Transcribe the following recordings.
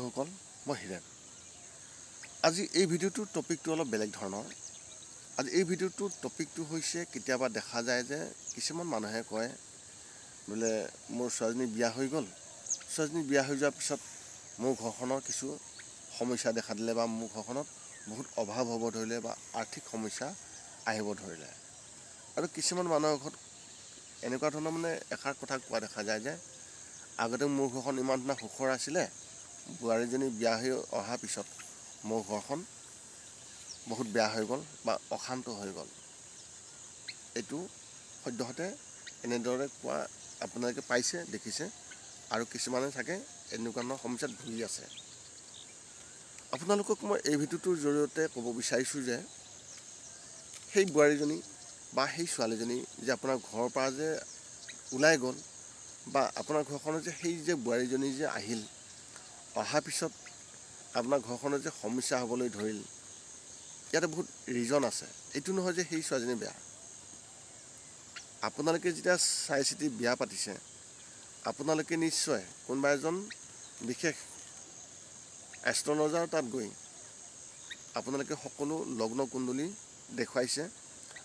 সকল মই হিৰেন আজি এই ভিডিঅ'টোৰ টপিকটো অলপ বেলেগ ধৰণৰ আজি এই ভিডিঅ'টোৰ টপিকটো হৈছে কেতিয়াবা দেখা যায় যে কিছুমান মানুহে কয় বোলে মোৰ ছোৱালীজনী বিয়া হৈ গ'ল ছোৱালীজনী বিয়া হৈ যোৱাৰ পিছত মোৰ ঘৰখনৰ কিছু সমস্যা দেখা দিলে বা মোৰ ঘৰখনত বহুত অভাৱ হ'ব ধৰিলে বা আৰ্থিক সমস্যা আহিব ধৰিলে আৰু কিছুমান মানুহৰ ঘৰত এনেকুৱা ধৰণৰ মানে এষাৰ কথা কোৱা দেখা যায় যে আগতে মোৰ ঘৰখন ইমান ধুনীয়া সুখৰ আছিলে বোৱাৰীজনী বিয়া হৈ অহাৰ পিছত মোৰ ঘৰখন বহুত বেয়া হৈ গ'ল বা অশান্ত হৈ গ'ল এইটো সদ্যহতে এনেদৰে কোৱা আপোনালোকে পাইছে দেখিছে আৰু কিছুমানে চাগে এনেকুৱা ধৰণৰ সমস্যাত ভুগি আছে আপোনালোকক মই এই ভিডিঅ'টোৰ জৰিয়তে ক'ব বিচাৰিছোঁ যে সেই বোৱাৰীজনী বা সেই ছোৱালীজনী যে আপোনাৰ ঘৰৰ পৰা যে ওলাই গ'ল বা আপোনাৰ ঘৰখনত যে সেই যে বোৱাৰীজনী যে আহিল অহাৰ পিছত আপোনাৰ ঘৰখনত যে সমস্যা হ'বলৈ ধৰিল ইয়াতে বহুত ৰিজন আছে এইটো নহয় যে সেই ছোৱালীজনী বেয়া আপোনালোকে যেতিয়া চাই চিতি বিয়া পাতিছে আপোনালোকে নিশ্চয় কোনোবা এজন বিশেষ এষ্ট্ৰলজাৰ তাত গৈ আপোনালোকে সকলো লগ্ন কুণ্ডলী দেখুৱাইছে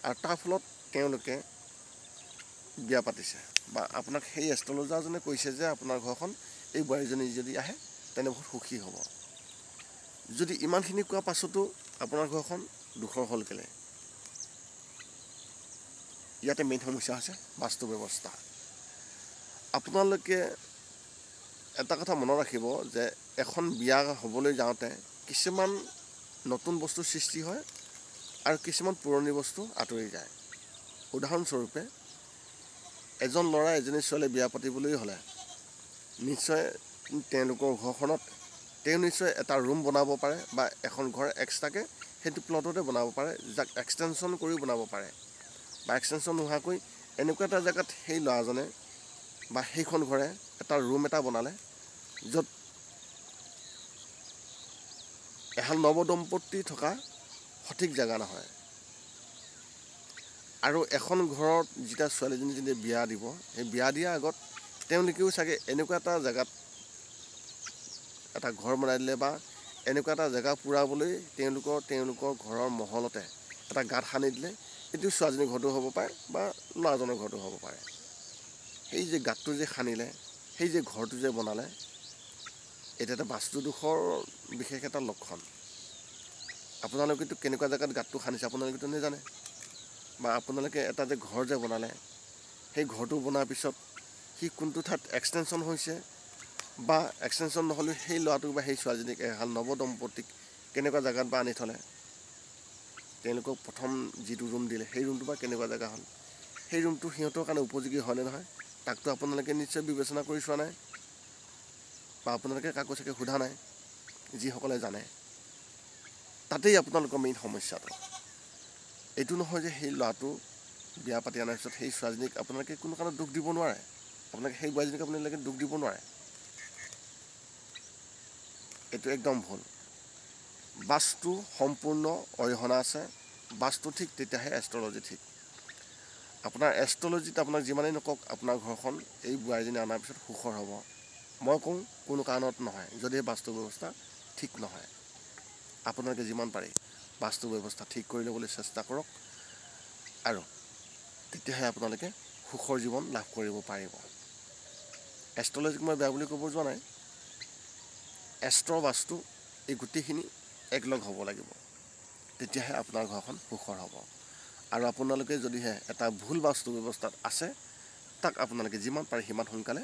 আৰু তাৰ ফলত তেওঁলোকে বিয়া পাতিছে বা আপোনাক সেই এষ্ট্ৰলজাৰজনে কৈছে যে আপোনাৰ ঘৰখন এই বোৱাৰীজনী যদি আহে তেনে বহুত সুখী হ'ব যদি ইমানখিনি কোৱা পাছতো আপোনাৰ ঘৰখন দুখৰ হ'ল কেলে ইয়াতে মেইন সমস্যা হৈছে বাস্তু ব্যৱস্থা আপোনালোকে এটা কথা মনত ৰাখিব যে এখন বিয়া হ'বলৈ যাওঁতে কিছুমান নতুন বস্তুৰ সৃষ্টি হয় আৰু কিছুমান পুৰণি বস্তু আঁতৰি যায় উদাহৰণস্বৰূপে এজন ল'ৰা এজনী ছোৱালী বিয়া পাতিবলৈ হ'লে নিশ্চয় তেওঁলোকৰ ঘৰখনত তেওঁ নিশ্চয় এটা ৰুম বনাব পাৰে বা এখন ঘৰ এক্সট্ৰাকৈ সেইটো প্লটতে বনাব পাৰে যাক এক্সটেনশ্যন কৰিও বনাব পাৰে বা এক্সটেনশ্যন নোহোৱাকৈ এনেকুৱা এটা জেগাত সেই ল'ৰাজনে বা সেইখন ঘৰে এটা ৰুম এটা বনালে য'ত এহাল নৱদম্পতি থকা সঠিক জেগা নহয় আৰু এখন ঘৰত যেতিয়া ছোৱালীজনী যেতিয়া বিয়া দিব সেই বিয়া দিয়াৰ আগত তেওঁলোকেও চাগে এনেকুৱা এটা জেগাত এটা ঘৰ বনাই দিলে বা এনেকুৱা এটা জেগা পূৰাবলৈ তেওঁলোকৰ ঘৰৰ মহলতে এটা গাঁত খান্দি দিলে এইটো ছোৱালীজনীৰ ঘৰটো হ'ব পাৰে বা ল'ৰাজনৰ ঘৰটো হ'ব পাৰে সেই যে গাঁতটো যে খান্দিলে সেই যে ঘৰটো যে বনালে এইটো এটা বাস্তুদোষৰ বিশেষ এটা লক্ষণ আপোনালোকেতো কেনেকুৱা জেগাত গাঁতটো খান্দিছে আপোনালোকেতো নেজানে বা আপোনালোকে এটা যে ঘৰ যে বনালে সেই ঘৰটো বনোৱাৰ পিছত সি কোনটো ঠাইত এক্সটেনশ্যন হৈছে বা এক্সটেনশ্যন নহ'লেও সেই ল'ৰাটোক বা সেই ছোৱালীজনীক এহাল নৱদম্পতিক কেনেকুৱা জেগাত বা আনি থ'লে তেওঁলোকক প্ৰথম যিটো ৰুম দিলে সেই ৰুমটো বা কেনেকুৱা জেগা হ'ল সেই ৰুমটো সিহঁতৰ কাৰণে উপযোগী হয়নে নহয় তাকতো আপোনালোকে নিশ্চয় বিবেচনা কৰি চোৱা নাই বা আপোনালোকে কাকো চাগে সোধা নাই যিসকলে জানে তাতেই আপোনালোকৰ মেইন সমস্যাটো এইটো নহয় যে সেই ল'ৰাটো বিয়া পাতি অনাৰ পিছত সেই ছোৱালীজনীক আপোনালোকে কোনো কাৰণত দুখ দিব নোৱাৰে আপোনালোকে সেই বোৱাৰীজনীক আপোনালোকে দুখ দিব নোৱাৰে এইটো একদম ভুল বাস্তু সম্পূৰ্ণ অৰিহণা আছে বাস্তু ঠিক তেতিয়াহে এষ্ট্ৰলজি ঠিক আপোনাৰ এষ্ট্ৰলজিত আপোনাক যিমানেই নকওক আপোনাৰ ঘৰখন এই বোৱাৰীজনী অনাৰ পিছত সুখৰ হ'ব মই কওঁ কোনো কাৰণত নহয় যদি বাস্তু ব্যৱস্থা ঠিক নহয় আপোনালোকে যিমান পাৰে বাস্তু ব্যৱস্থা ঠিক কৰি ল'বলৈ চেষ্টা কৰক আৰু তেতিয়াহে আপোনালোকে সুখৰ জীৱন লাভ কৰিব পাৰিব এষ্ট্ৰলজিক মই বেয়া বুলি ক'ব যোৱা নাই এষ্ট্ৰ বাস্তু এই গোটেইখিনি একলগ হ'ব লাগিব তেতিয়াহে আপোনাৰ ঘৰখন সুখৰ হ'ব আৰু আপোনালোকে যদিহে এটা ভুল বাস্তু ব্যৱস্থাত আছে তাক আপোনালোকে যিমান পাৰে সিমান সোনকালে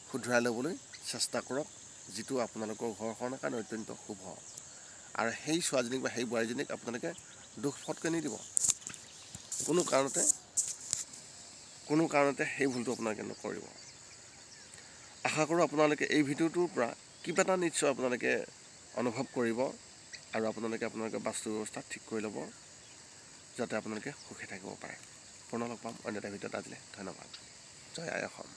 শুধৰাই ল'বলৈ চেষ্টা কৰক যিটো আপোনালোকৰ ঘৰখনৰ কাৰণে অত্যন্ত শুভ আৰু সেই ছোৱালীজনীক বা সেই বোৱাৰীজনীক আপোনালোকে দুখ ফটকৈ নিদিব কোনো কাৰণতে সেই ভুলটো আপোনালোকে নকৰিব আশা কৰোঁ আপোনালোকে এই ভিডিঅ'টোৰ পৰা কিবা এটা নিশ্চয় আপোনালোকে অনুভৱ কৰিব আৰু আপোনালোকে বাস্তু ব্যৱস্থা ঠিক কৰি ল'ব যাতে আপোনালোকে সুখী থাকিব পাৰে পুনৰ লগ পাম অন্য এটা ভিডিঅ'ত আজিলৈ ধন্যবাদ জয় আই অসম